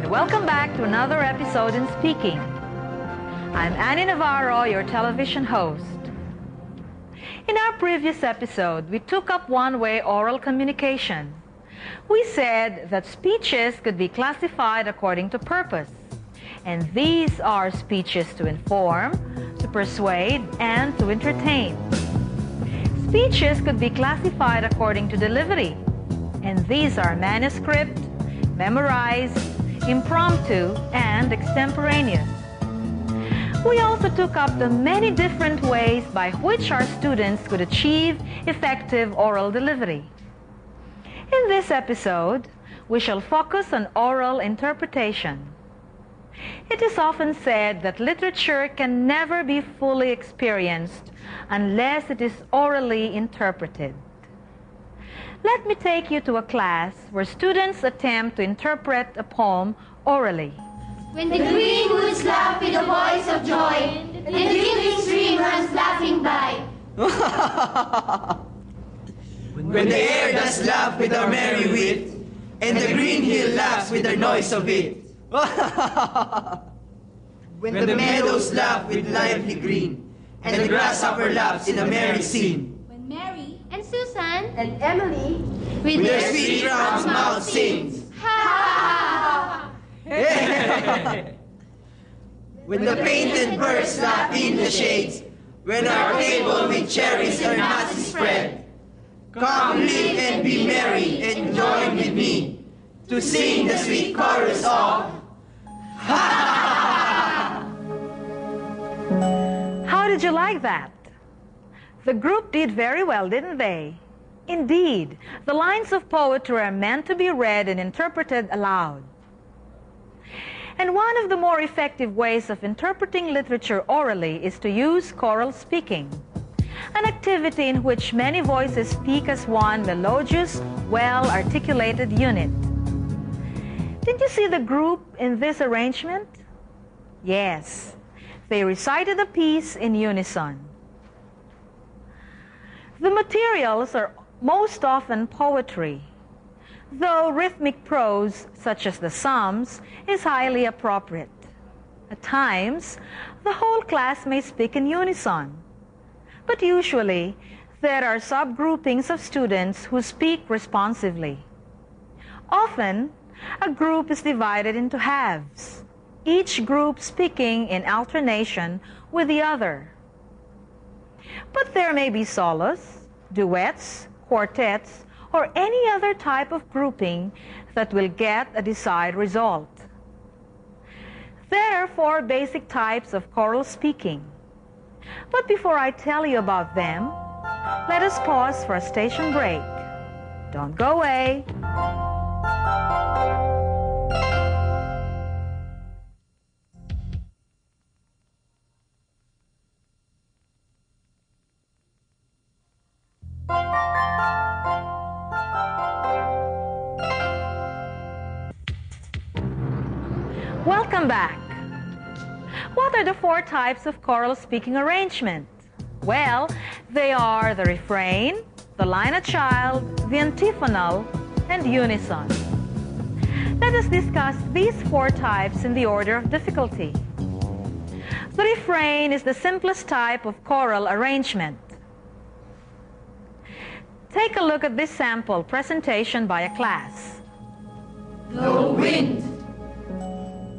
Welcome back to another episode in Speaking. I'm Annie Navarro, your television host. In our previous episode, we took up one-way oral communication. We said that speeches could be classified according to purpose, and these are speeches to inform, to persuade, and to entertain. Speeches could be classified according to delivery, and these are manuscript, memorized, impromptu, and extemporaneous. We also took up the many different ways by which our students could achieve effective oral delivery. In this episode, we shall focus on oral interpretation. It is often said that literature can never be fully experienced unless it is orally interpreted. Let me take you to a class where students attempt to interpret a poem orally. When the green woods laugh with a voice of joy, and the rippling stream runs laughing by. When the air does laugh with our merry wit, and the green hill laughs with the noise of it. When the meadows laugh with lively green, and the grasshopper laughs in a merry scene. When Mary and Susan and Emily with their sweet round mouth sings. Ha! When the painted birds laugh in the shades, when our table with cherries and nuts is spread. Come live and be merry and join with me to sing the sweet chorus of How did you like that? The group did very well, didn't they? Indeed, the lines of poetry are meant to be read and interpreted aloud. And one of the more effective ways of interpreting literature orally is to use choral speaking, an activity in which many voices speak as one melodious, well-articulated unit. Did you see the group in this arrangement? Yes, they recited a piece in unison. The materials are most often poetry, though rhythmic prose, such as the Psalms, is highly appropriate. At times, the whole class may speak in unison, but usually there are subgroupings of students who speak responsively. Often, a group is divided into halves, each group speaking in alternation with the other. But there may be solos, duets, quartets, or any other type of grouping that will get a desired result. There are 4 basic types of choral speaking. But before I tell you about them, let us pause for a station break. Don't go away. Welcome back. What are the 4 types of choral speaking arrangement? Well, they are the refrain, the line a child, the antiphonal, and unison. Let us discuss these 4 types in the order of difficulty. The refrain is the simplest type of choral arrangement. Take a look at this sample presentation by a class. the wind.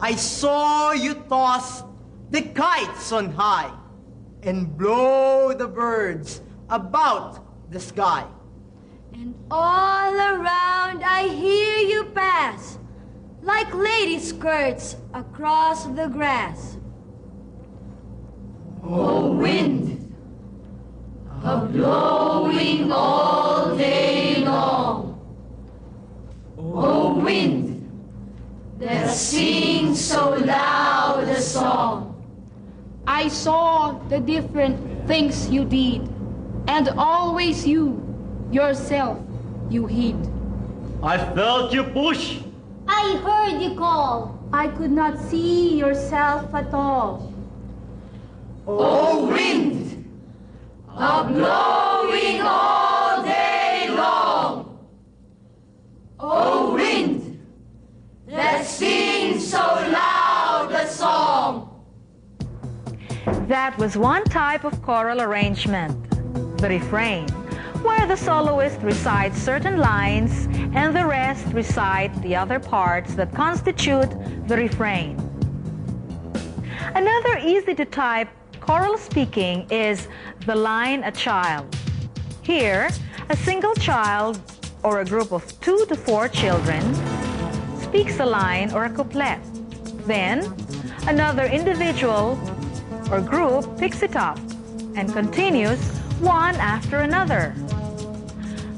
I saw you toss the kites on high and blow the birds about the sky. And all around I hear you pass like like lady skirts across the grass. O wind, a-blowing all day long. O wind, that sings so loud a song. I saw the different things you did, and always you, yourself, you hid. I felt you push. I heard you call. I could not see yourself at all. O wind, a-blowing all day long. O wind, that sings so loud a song. That was one type of choral arrangement, the refrain, where the soloist recites certain lines and the rest recite the other parts that constitute the refrain. Another easy-to-type choral speaking is the line a child. Here, a single child or a group of 2 to 4 children speaks a line or a couplet. Then, another individual or group picks it up and continues one after another.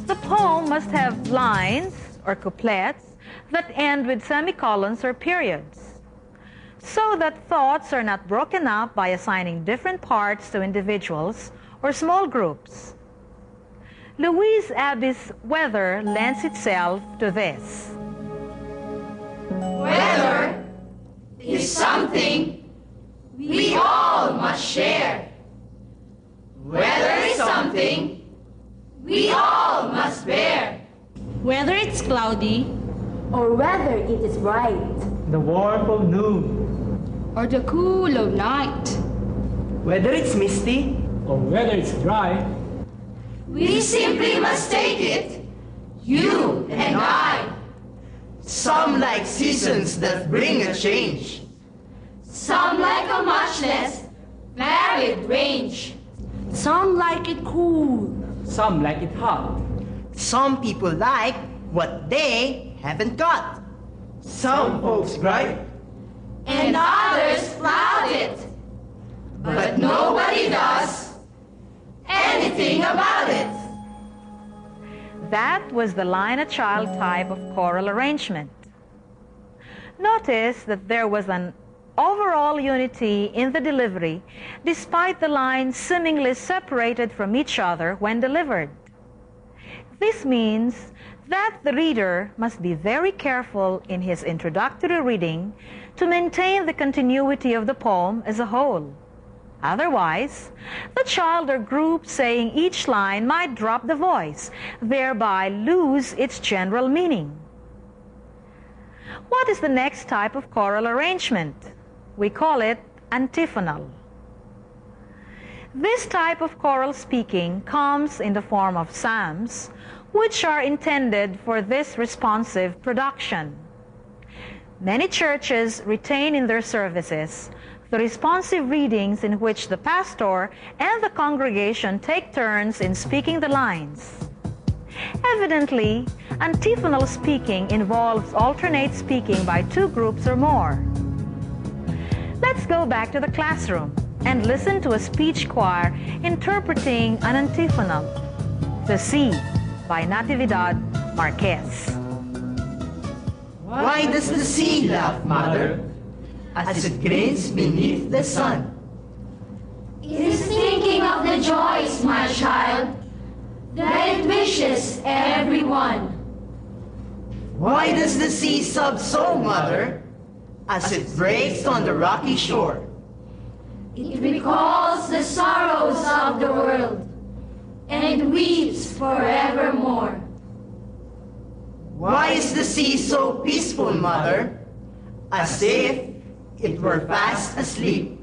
The poem must have lines or couplets that end with semicolons or periods, so that thoughts are not broken up by assigning different parts to individuals or small groups. Louise Abbey's weather lends itself to this. Weather is something we all must share. Weather is something we all must bear. Whether it's cloudy, Or whether it is bright. The warmth of noon, or the cool of night, Whether it's misty, or whether it's dry, We simply must take it, you and I. some like seasons that bring a change. Some like a much less varied range. Some like it cool. some like it hot. Some people like what they haven't got. Some folks gripe, And others flout it. But nobody does anything about it. That was the line a child type of choral arrangement. Notice that there was an overall unity in the delivery despite the lines seemingly separated from each other when delivered. This means that the reader must be very careful in his introductory reading to maintain the continuity of the poem as a whole. Otherwise, the child or group saying each line might drop the voice, thereby lose its general meaning. What is the next type of choral arrangement? We call it antiphonal. This type of choral speaking comes in the form of psalms, which are intended for this responsive production. Many churches retain in their services the responsive readings in which the pastor and the congregation take turns in speaking the lines. Evidently, antiphonal speaking involves alternate speaking by 2 groups or more. Let's go back to the classroom and listen to a speech choir interpreting an antiphonal, The Sea, by Natividad Marquez. why does the sea laugh, mother, as it grins beneath the sun? It is thinking of the joys, my child, that it wishes everyone. Why does the sea sob so, mother, as it breaks on the rocky shore? It recalls the sorrows of the world, and it weeps forevermore. Why is the sea so peaceful, mother, as if it were fast asleep?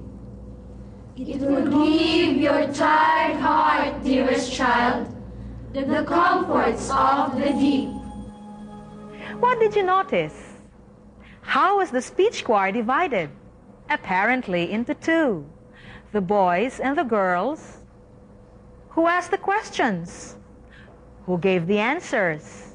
It will give your tired heart, dearest child, the comforts of the deep. What did you notice? How was the speech choir divided? Apparently into 2. The boys and the girls. Who asked the questions? Who gave the answers?